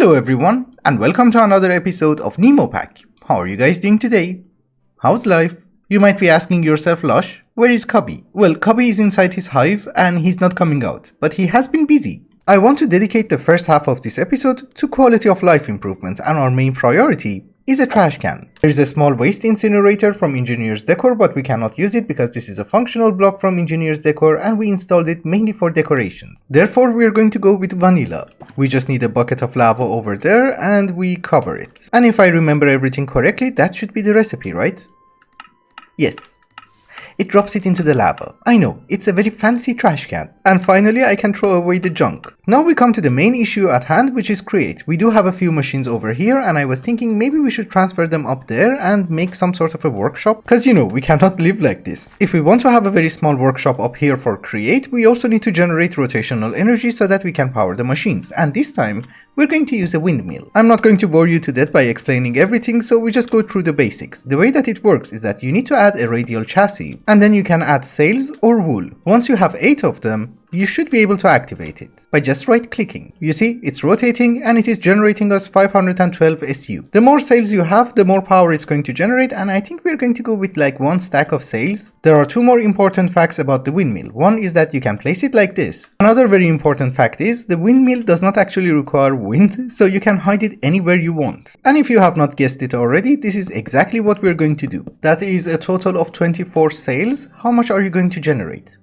Hello everyone, and welcome to another episode of Nemopack. How are you guys doing today? How's life? You might be asking yourself, Lash, where is Cubby? Well, Cubby is inside his hive and he's not coming out, but he has been busy. I want to dedicate the first half of this episode to quality of life improvements, and our main priority is a trash can. There is a small waste incinerator from Engineer's Decor, but we cannot use it because this is a functional block from Engineer's Decor and we installed it mainly for decorations. Therefore, we are going to go with vanilla. We just need a bucket of lava over there and we cover it. And if I remember everything correctly, that should be the recipe, right? Yes. It drops it into the lava. I know, it's a very fancy trash can. And finally, I can throw away the junk. Now we come to the main issue at hand, which is create. We do have a few machines over here and I was thinking maybe we should transfer them up there and make some sort of a workshop. Cause you know, we cannot live like this. If we want to have a very small workshop up here for create, we also need to generate rotational energy so that we can power the machines. And this time, we're going to use a windmill. I'm not going to bore you to death by explaining everything, so we just go through the basics. The way that it works is that you need to add a radial chassis, and then you can add sails or wool. Once you have 8 of them, you should be able to activate it by just right clicking. You see, it's rotating and it is generating us 512 SU. The more sails you have, the more power it's going to generate, and I think we're going to go with like 1 stack of sails. There are 2 more important facts about the windmill. One is that you can place it like this. Another very important fact is the windmill does not actually require wind, so you can hide it anywhere you want. And if you have not guessed it already, this is exactly what we're going to do. That is a total of 24 sails. How much are you going to generate?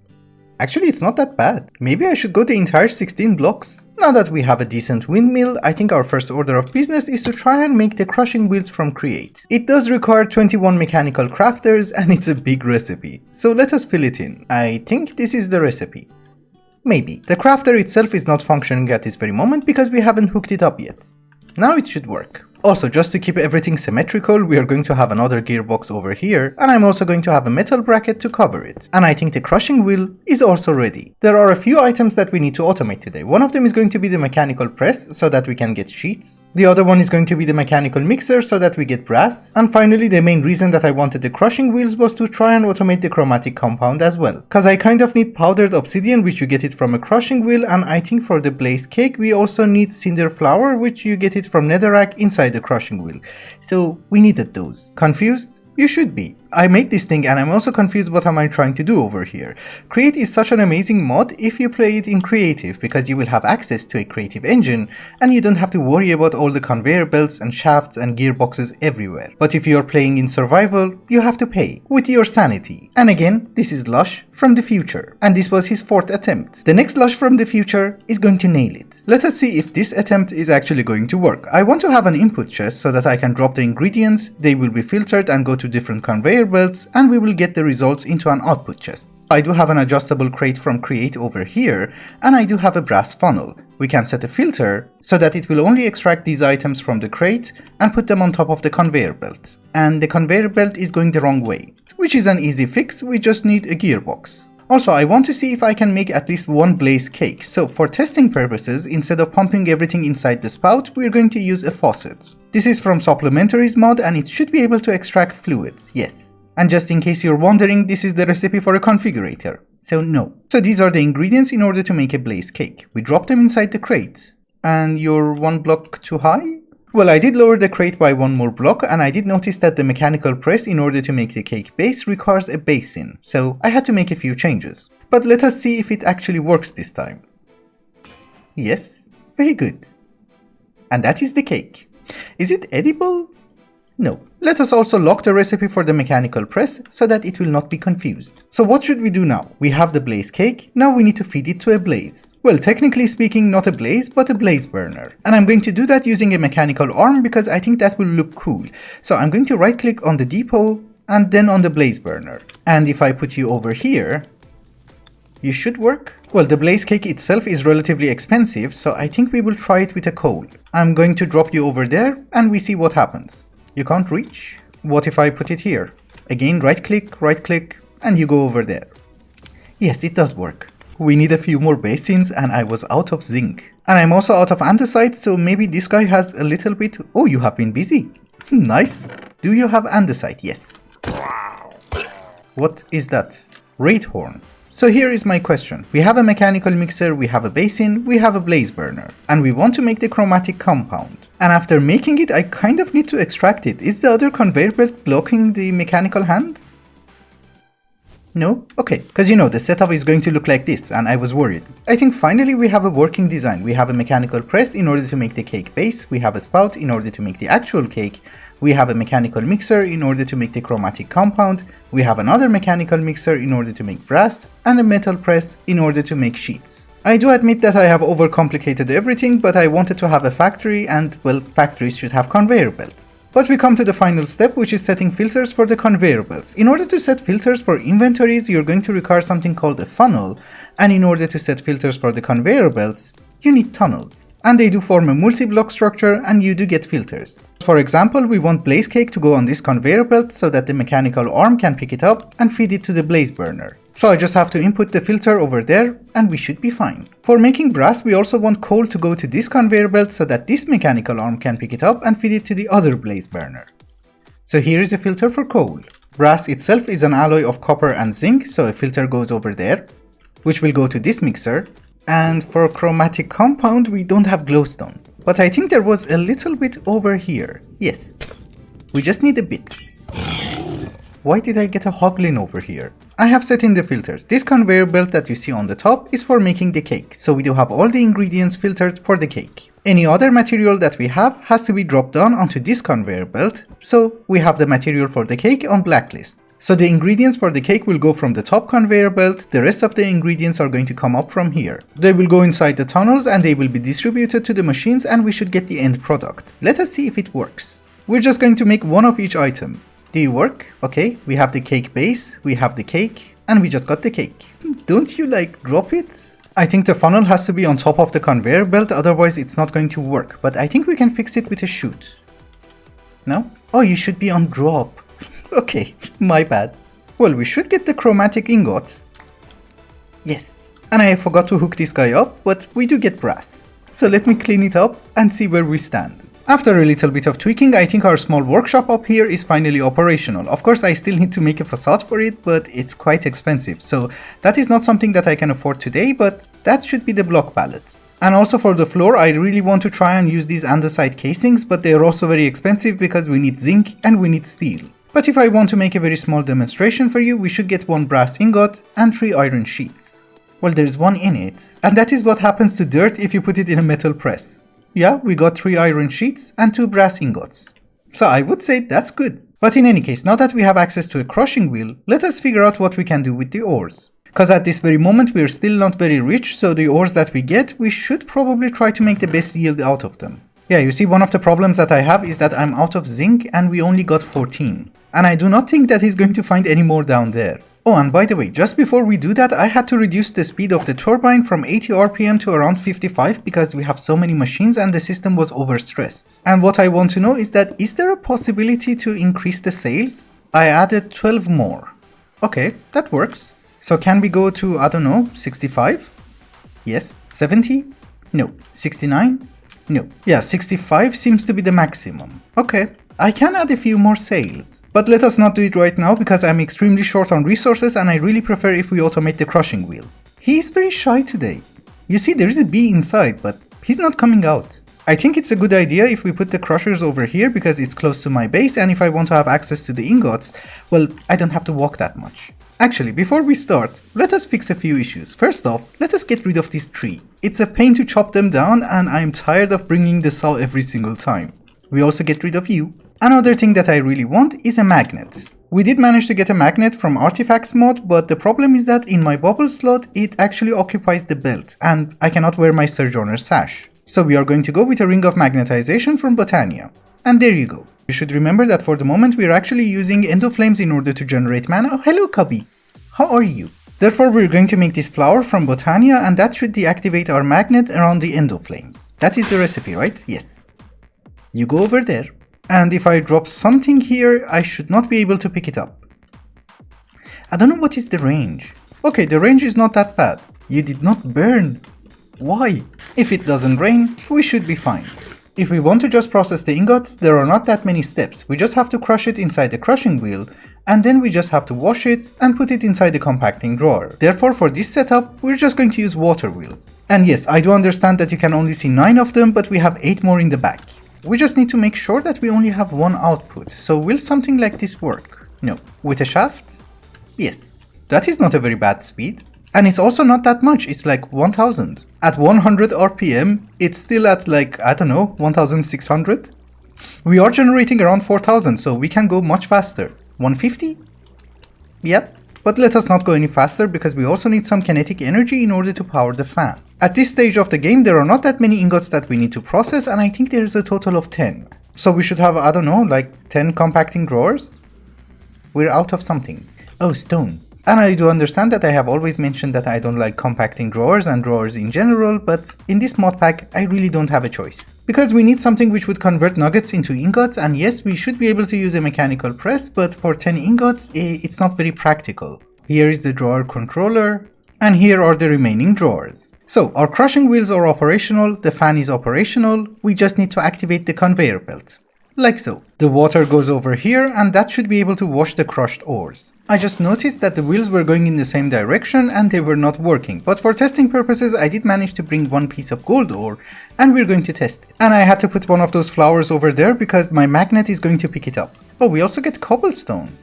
Actually, it's not that bad. Maybe I should go the entire 16 blocks. Now that we have a decent windmill, I think our first order of business is to try and make the crushing wheels from create. It does require 21 mechanical crafters and it's a big recipe. So let us fill it in. I think this is the recipe. Maybe. The crafter itself is not functioning at this very moment because we haven't hooked it up yet. Now it should work. Also, just to keep everything symmetrical, we are going to have another gearbox over here, and I'm also going to have a metal bracket to cover it. And I think the crushing wheel is also ready. There are a few items that we need to automate today. One of them is going to be the mechanical press, so that we can get sheets. The other one is going to be the mechanical mixer, so that we get brass. And finally, the main reason that I wanted the crushing wheels was to try and automate the chromatic compound as well. Cause I kind of need powdered obsidian, which you get it from a crushing wheel, and I think for the blaze cake, we also need cinder flour, which you get it from netherrack inside the crushing wheel. So we needed those. Confused? You should be. I made this thing and I'm also confused what am I trying to do over here. Create is such an amazing mod if you play it in creative, because you will have access to a creative engine and you don't have to worry about all the conveyor belts and shafts and gearboxes everywhere. But if you're playing in survival, you have to pay with your sanity. And again, this is Lash from the future, and this was his 4th attempt. The next Lash from the future is going to nail it. Let us see if this attempt is actually going to work. I want to have an input chest so that I can drop the ingredients, they will be filtered and go to different conveyor belts, and we will get the results into an output chest. I do have an adjustable crate from Create over here, and I do have a brass funnel. We can set a filter so that it will only extract these items from the crate and put them on top of the conveyor belt. And the conveyor belt is going the wrong way, which is an easy fix. We just need a gearbox. Also, I want to see if I can make at least 1 blaze cake. So for testing purposes, instead of pumping everything inside the spout, we're going to use a faucet. This is from Supplementaries mod and it should be able to extract fluids, yes. And just in case you're wondering, this is the recipe for a configurator. So no. So these are the ingredients in order to make a blaze cake. We drop them inside the crate. And you're 1 block too high? Well, I did lower the crate by 1 more block, and I did notice that the mechanical press in order to make the cake base requires a basin. So I had to make a few changes. But let us see if it actually works this time. Yes, very good. And that is the cake. Is it edible? No. Let us also lock the recipe for the mechanical press so that it will not be confused. So what should we do now? We have the blaze cake, now we need to feed it to a blaze. Well, technically speaking, not a blaze, but a blaze burner. And I'm going to do that using a mechanical arm because I think that will look cool. So I'm going to right click on the depot and then on the blaze burner. And if I put you over here, you should work. Well, the blaze cake itself is relatively expensive, so I think we will try it with a coal. I'm going to drop you over there and we see what happens. You can't reach? What if I put it here? Again, right click, and you go over there. Yes, it does work. We need a few more basins and I was out of zinc. And I'm also out of andesite, so maybe this guy has a little bit... Oh, you have been busy. Nice. Do you have andesite? Yes. What is that? Wraith horn. So here is my question. We have a mechanical mixer, we have a basin, we have a blaze burner, and we want to make the chromatic compound. And after making it, I kind of need to extract it. Is the other conveyor belt blocking the mechanical hand? No? Okay, because you know, the setup is going to look like this, and I was worried. I think finally we have a working design. We have a mechanical press in order to make the cake base, we have a spout in order to make the actual cake, we have a mechanical mixer in order to make the chromatic compound, we have another mechanical mixer in order to make brass, and a metal press in order to make sheets. I do admit that I have overcomplicated everything, but I wanted to have a factory, and well, factories should have conveyor belts. But we come to the final step, which is setting filters for the conveyor belts. In order to set filters for inventories, you're going to require something called a funnel, and in order to set filters for the conveyor belts, you need tunnels. And they do form a multi-block structure, and you do get filters. For example, we want blaze cake to go on this conveyor belt so that the mechanical arm can pick it up and feed it to the blaze burner. So I just have to input the filter over there and we should be fine. For making brass, we also want coal to go to this conveyor belt so that this mechanical arm can pick it up and feed it to the other blaze burner. So here is a filter for coal. Brass itself is an alloy of copper and zinc, so a filter goes over there, which will go to this mixer. And for chromatic compound, we don't have glowstone. But I think there was a little bit over here. Yes, we just need a bit. Why did I get a hoglin over here? I have set in the filters. This conveyor belt that you see on the top is for making the cake, so we do have all the ingredients filtered for the cake. Any other material that we have has to be dropped down onto this conveyor belt, so we have the material for the cake on blacklist. So the ingredients for the cake will go from the top conveyor belt, the rest of the ingredients are going to come up from here. They will go inside the tunnels and they will be distributed to the machines and we should get the end product. Let us see if it works. We're just going to make one of each item. Do you work? Okay, we have the cake base, we have the cake, and we just got the cake. Don't you like drop it? I think the funnel has to be on top of the conveyor belt, otherwise it's not going to work, but I think we can fix it with a chute. No? Oh, you should be on drop. Okay, my bad. Well, we should get the chromatic ingot. Yes. And I forgot to hook this guy up, but we do get brass. So let me clean it up and see where we stand. After a little bit of tweaking, I think our small workshop up here is finally operational. Of course, I still need to make a facade for it, but it's quite expensive. So that is not something that I can afford today, but that should be the block palette. And also for the floor, I really want to try and use these andesite casings, but they are also very expensive because we need zinc and we need steel. But if I want to make a very small demonstration for you, we should get 1 brass ingot and 3 iron sheets. Well, there's one in it. And that is what happens to dirt if you put it in a metal press. Yeah, we got 3 iron sheets and 2 brass ingots. So I would say that's good. But in any case, now that we have access to a crushing wheel, let us figure out what we can do with the ores. Because at this very moment we are still not very rich, so the ores that we get, we should probably try to make the best yield out of them. Yeah, you see, one of the problems that I have is that I'm out of zinc and we only got 14. And I do not think that he's going to find any more down there. Oh, and by the way, just before we do that, I had to reduce the speed of the turbine from 80 RPM to around 55 because we have so many machines and the system was overstressed. And what I want to know is that, is there a possibility to increase the sales? I added 12 more. Okay, that works. So can we go to, I don't know, 65? Yes. 70? No. 69? No. Yeah, 65 seems to be the maximum. Okay. I can add a few more sales. But let us not do it right now because I'm extremely short on resources and I really prefer if we automate the crushing wheels. He is very shy today. You see, there is a bee inside, but he's not coming out. I think it's a good idea if we put the crushers over here because it's close to my base, and if I want to have access to the ingots, well, I don't have to walk that much. Actually, before we start, let us fix a few issues. First off, let us get rid of this tree. It's a pain to chop them down and I'm tired of bringing the saw every single time. We also get rid of you. Another thing that I really want is a magnet. We did manage to get a magnet from Artifacts mod, but the problem is that in my bubble slot, it actually occupies the belt, and I cannot wear my Sojourner sash. So we are going to go with a ring of magnetization from Botania. And there you go. You should remember that for the moment we are actually using endoflames in order to generate mana. Oh, hello Cubby! How are you? Therefore we're going to make this flower from Botania, and that should deactivate our magnet around the endoflames. That is the recipe, right? Yes. You go over there. And if I drop something here, I should not be able to pick it up. I don't know what is the range. Okay, the range is not that bad. You did not burn. Why? If it doesn't rain, we should be fine. If we want to just process the ingots, there are not that many steps. We just have to crush it inside the crushing wheel, and then we just have to wash it and put it inside the compacting drawer. Therefore, for this setup, we're just going to use water wheels. And yes, I do understand that you can only see 9 of them, but we have 8 more in the back. We just need to make sure that we only have one output. So will something like this work? No. With a shaft? Yes. That is not a very bad speed. And it's also not that much, it's like 1000. At 100 RPM, it's still at like, I don't know, 1600? We are generating around 4000, so we can go much faster. 150? Yep. But let us not go any faster because we also need some kinetic energy in order to power the fan. At this stage of the game, there are not that many ingots that we need to process, and I think there is a total of 10. So we should have, I don't know, like 10 compacting drawers? We're out of something. Oh, stone. And I do understand that I have always mentioned that I don't like compacting drawers and drawers in general, but in this mod pack I really don't have a choice. Because we need something which would convert nuggets into ingots, and yes, we should be able to use a mechanical press, but for 10 ingots, it's not very practical. Here is the drawer controller, and here are the remaining drawers. So our crushing wheels are operational, the fan is operational, we just need to activate the conveyor belt. Like so. The water goes over here and that should be able to wash the crushed ores. I just noticed that the wheels were going in the same direction and they were not working, but for testing purposes I did manage to bring one piece of gold ore and we're going to test it. And I had to put one of those flowers over there because my magnet is going to pick it up. Oh, we also get cobblestone.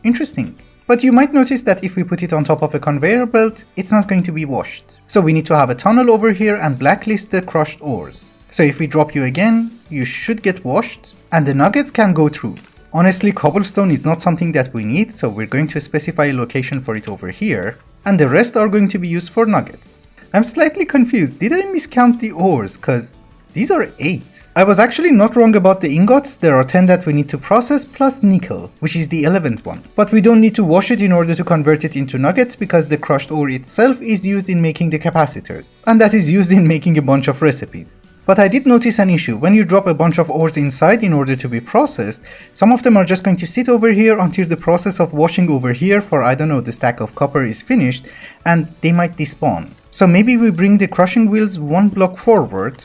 Interesting. But you might notice that if we put it on top of a conveyor belt, it's not going to be washed. So we need to have a tunnel over here and blacklist the crushed ores. So if we drop you again, you should get washed and the nuggets can go through. Honestly, cobblestone is not something that we need, so we're going to specify a location for it over here, and the rest are going to be used for nuggets. I'm slightly confused, did I miscount the ores? Cause these are 8. I was actually not wrong about the ingots, there are 10 that we need to process plus nickel, which is the 11th one. But we don't need to wash it in order to convert it into nuggets because the crushed ore itself is used in making the capacitors, and that is used in making a bunch of recipes. But I did notice an issue. When you drop a bunch of ores inside in order to be processed, some of them are just going to sit over here until the process of washing over here for, I don't know, the stack of copper is finished, and they might despawn. So maybe we bring the crushing wheels one block forward,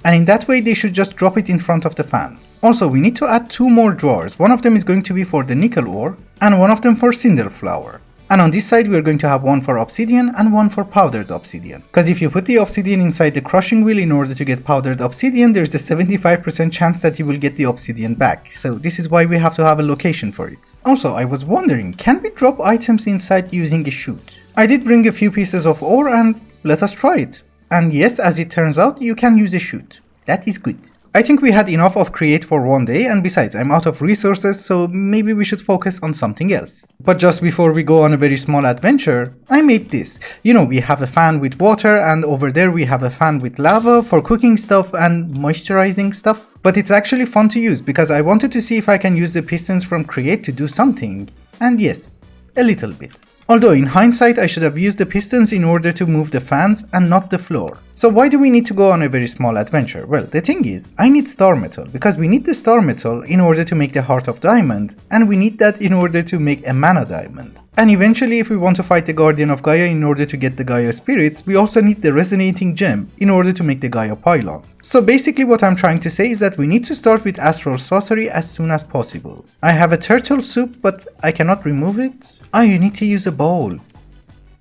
and in that way they should just drop it in front of the fan. Also, we need to add 2 more drawers. One of them is going to be for the nickel ore, and one of them for cinder flour. And on this side we are going to have one for obsidian and one for powdered obsidian. Because if you put the obsidian inside the crushing wheel in order to get powdered obsidian, there's a 75% chance that you will get the obsidian back. So this is why we have to have a location for it. Also, I was wondering, can we drop items inside using a chute? I did bring a few pieces of ore and let us try it. And yes, as it turns out, you can use a chute. That is good. I think we had enough of create for one day, and besides I'm out of resources, so maybe we should focus on something else. But just before we go on a very small adventure, I made this. You know, we have a fan with water and over there we have a fan with lava for cooking stuff and moisturizing stuff. But it's actually fun to use because I wanted to see if I can use the pistons from create to do something. And yes, a little bit. Although in hindsight I should have used the pistons in order to move the fans and not the floor. So why do we need to go on a very small adventure? Well, the thing is, I need star metal because we need the star metal in order to make the heart of diamond, and we need that in order to make a mana diamond. And eventually if we want to fight the Guardian of Gaia in order to get the Gaia spirits, we also need the resonating gem in order to make the Gaia pylon. So basically what I'm trying to say is that we need to start with Astral Sorcery as soon as possible. I have a turtle soup, but I cannot remove it. Ah, you need to use a bowl.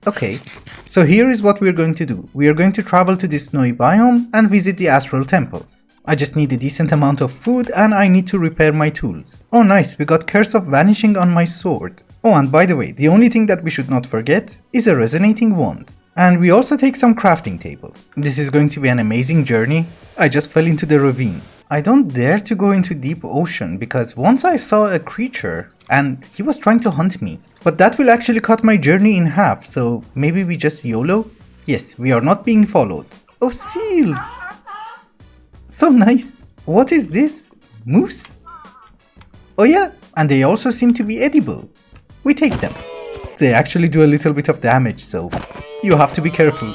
Okay, so here is what we're going to do. We are going to travel to this snowy biome and visit the astral temples. I just need a decent amount of food and I need to repair my tools. Oh nice, we got Curse of Vanishing on my sword. Oh, and by the way, the only thing that we should not forget is a resonating wand. And we also take some crafting tables. This is going to be an amazing journey. I just fell into the ravine. I don't dare to go into deep ocean because once I saw a creature and he was trying to hunt me. But that will actually cut my journey in half, so maybe we just YOLO? Yes, we are not being followed. Oh, seals! So nice. What is this? Moose? Oh yeah, and they also seem to be edible. We take them. They actually do a little bit of damage, so you have to be careful.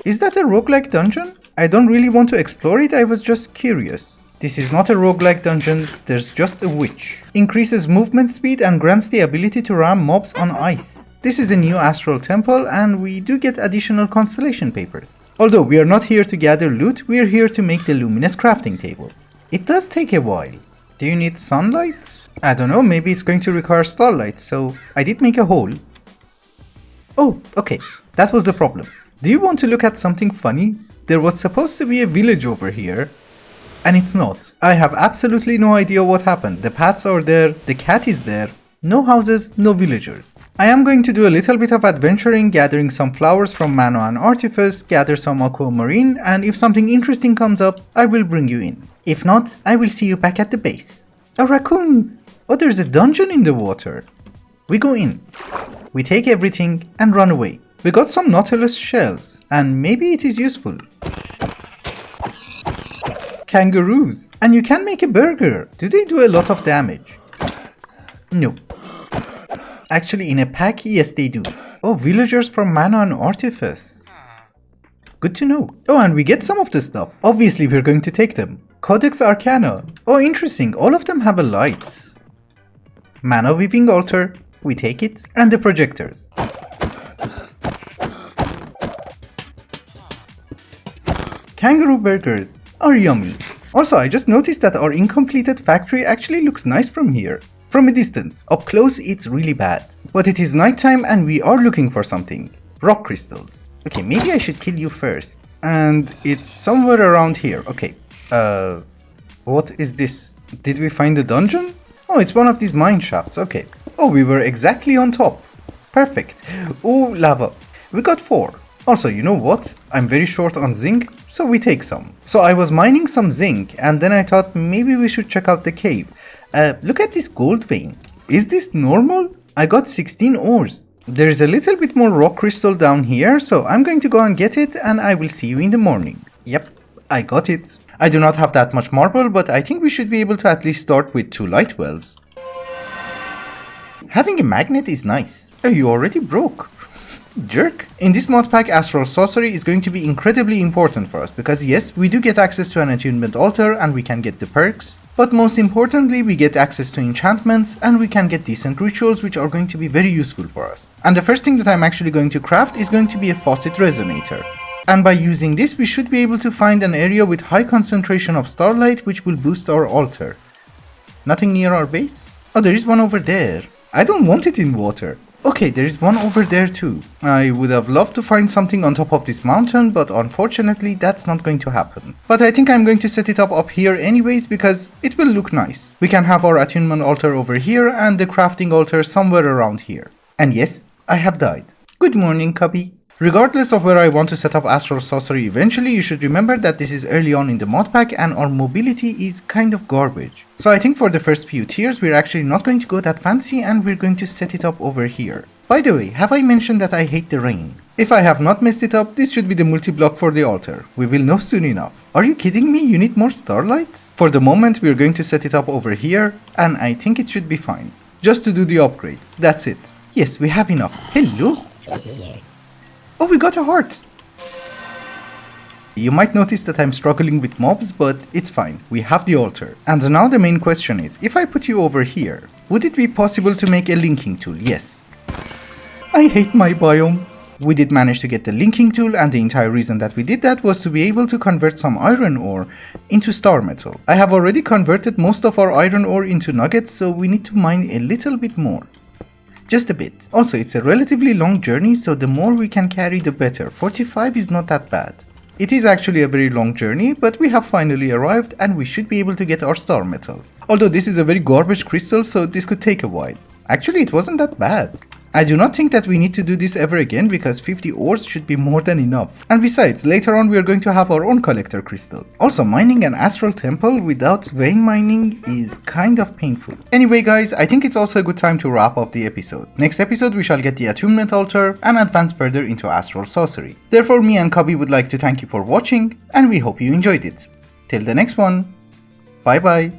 Is that a roguelike dungeon? I don't really want to explore it, I was just curious. This is not a roguelike dungeon, there's just a witch. Increases movement speed and grants the ability to ram mobs on ice. This is a new astral temple and we do get additional constellation papers. Although we are not here to gather loot, we are here to make the luminous crafting table. It does take a while. Do you need sunlight? I don't know, maybe it's going to require starlight, so I did make a hole. Oh, okay, that was the problem. Do you want to look at something funny? There was supposed to be a village over here, and it's not. I have absolutely no idea what happened. The paths are there, the cat is there, no houses, no villagers. I am going to do a little bit of adventuring, gathering some flowers from Mana and Artifice, gather some aquamarine, and if something interesting comes up, I will bring you in. If not, I will see you back at the base. Oh, raccoons! Oh, there's a dungeon in the water. We go in. We take everything and run away. We got some Nautilus shells, and maybe it is useful. Kangaroos. And you can make a burger. Do they do a lot of damage? No. Actually, in a pack, yes they do. Oh, villagers from Mana and Artifice. Good to know. Oh, and we get some of the stuff. Obviously, we're going to take them. Codex Arcana. Oh, interesting. All of them have a light. Mana Weaving Altar. We take it. And the projectors. Kangaroo burgers are yummy. Also, I just noticed that our incompleted factory actually looks nice from here. From a distance. Up close, it's really bad. But it is nighttime and we are looking for something. Rock crystals. Okay, maybe I should kill you first. And it's somewhere around here. Okay. What is this? Did we find a dungeon? Oh, it's one of these mine shafts. Okay. Oh, we were exactly on top. Perfect. Oh, lava. We got 4. Also, you know what? I'm very short on zinc, so we take some. So I was mining some zinc and then I thought maybe we should check out the cave. Look at this gold vein. Is this normal? I got 16 ores. There is a little bit more rock crystal down here, so I'm going to go and get it and I will see you in the morning. Yep, I got it. I do not have that much marble, but I think we should be able to at least start with 2 light wells. Having a magnet is nice. Oh, you already broke. Jerk. In this mod pack, Astral Sorcery is going to be incredibly important for us because yes, we do get access to an attunement altar and we can get the perks, but most importantly we get access to enchantments and we can get decent rituals which are going to be very useful for us. And the first thing that I'm actually going to craft is going to be a faucet resonator. And by using this we should be able to find an area with high concentration of starlight which will boost our altar. Nothing near our base? Oh, there is one over there. I don't want it in water. Okay, there is one over there too. I would have loved to find something on top of this mountain, but unfortunately that's not going to happen. But I think I'm going to set it up here anyways because it will look nice. We can have our attunement altar over here and the crafting altar somewhere around here. And yes, I have died. Good morning, Cubby. Regardless of where I want to set up Astral Sorcery eventually, you should remember that this is early on in the mod pack and our mobility is kind of garbage. So I think for the first few tiers we're actually not going to go that fancy and we're going to set it up over here. By the way, have I mentioned that I hate the rain? If I have not messed it up, this should be the multi-block for the altar. We will know soon enough. Are you kidding me? You need more starlight? For the moment we're going to set it up over here and I think it should be fine. Just to do the upgrade. That's it. Yes, we have enough. Hello? Oh, we got a heart! You might notice that I'm struggling with mobs, but it's fine. We have the altar. And now the main question is, if I put you over here, would it be possible to make a linking tool? Yes. I hate my biome. We did manage to get the linking tool, and the entire reason that we did that was to be able to convert some iron ore into star metal. I have already converted most of our iron ore into nuggets, so we need to mine a little bit more. Just a bit. Also, it's a relatively long journey, so the more we can carry the better. 45 is not that bad. It is actually a very long journey, but we have finally arrived and we should be able to get our star metal. Although this is a very garbage crystal, so this could take a while. Actually, it wasn't that bad. I do not think that we need to do this ever again because 50 ores should be more than enough. And besides, later on we are going to have our own collector crystal. Also, mining an astral temple without vein mining is kind of painful. Anyway guys, I think it's also a good time to wrap up the episode. Next episode we shall get the attunement altar and advance further into astral sorcery. Therefore, me and Cubby would like to thank you for watching and we hope you enjoyed it. Till the next one, bye bye.